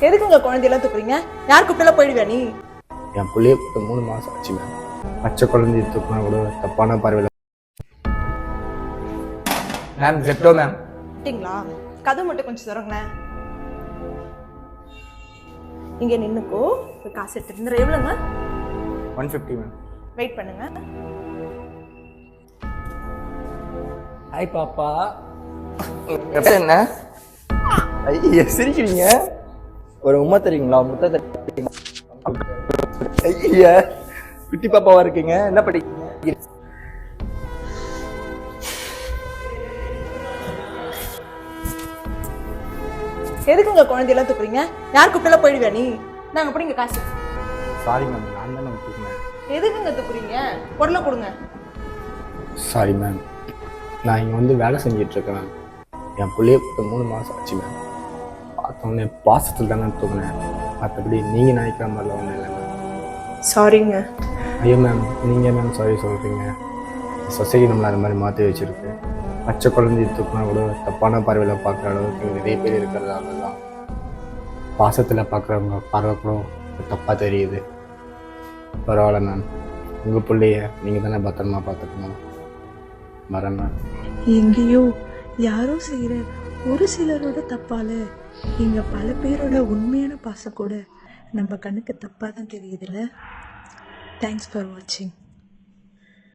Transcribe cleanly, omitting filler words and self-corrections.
எதுக்கு உங்க குழந்தையெல்லாம் தூக்குறீங்க? யார் கூப்பிட்டாலும் போயிடுவியா நீ? என் பிள்ளைய 3 மாதம் ஆச்சு மேம். பச்சை குழந்தைய தூக்கினா கூட தப்பான பார்வையில் மேம். ஜெப்டோ மேம். அப்படிங்களா? கதை மட்டும் கொஞ்சம் தருங்களேன். இங்கே நின்னுக்கோ. காசு எடுத்துட்டு எவ்வளோங்க? 150 மேம். வெயிட் பண்ணுங்க. ஹாய் பாப்பா. என்ன ஐயா சிரிக்கிறீங்க? ஒரு உமா தெரியுங்களா? முட்டை தெரியுங்களா? ஐயா குட்டி பாப்பாவா இருக்கீங்க. என்ன படிக்கிறீங்க? எதுக்கு உங்க குழந்தையெல்லாம் தூக்குறீங்க? யார் கூப்பிட்டாலும் போயிடுவியா நீ? நாங்க அப்படிங்க காசு. சாரி மேம், நான் தான் தூக்குனேன். எதுக்குங்க தூக்குறீங்க? பொருளை கொடுங்க. சாரி மேம், நான் இங்கே வந்து வேலை செஞ்சிட்ருக்கேன் மேம். என் பிள்ளைய 3 மாதம் ஆச்சு மேம். பார்த்தோன்னே பாசத்தில் தானே தூக்குனேன். மற்றபடி நீங்கள் நினைக்கிற மாதிரிலாம் ஒன்றும் இல்லை மேம். சாரிங்க. ஐயோ மேம், நீங்கள் மேம் சாரி சொல்கிறீங்க. சொசைட்டி நம்மளை அது மாதிரி மாற்றி வச்சுருக்கு. பச்சை குழந்தைய தூக்கினா கூட தப்பான பார்வையில் பார்க்குற அளவுக்கு நிறைய பேர் இருக்கிறதால தான் பாசத்தில் பார்க்குறவங்க பார்வை கூட தப்பாக தெரியுது. பரவாயில்ல மேம், உங்கள் பிள்ளைய நீங்கள் தானே பத்திரமா பார்த்துக்கணும். வரேன் மேம். எங்கேயோ யாரோ செய்கிற ஒரு சிலரோட தப்பால இங்க பல பேரோட உண்மையான பாசம் கூட நம்ம கண்ணுக்கு தப்பாக தான் தெரியுதுல்ல. தேங்க்ஸ் ஃபார் வாட்சிங்.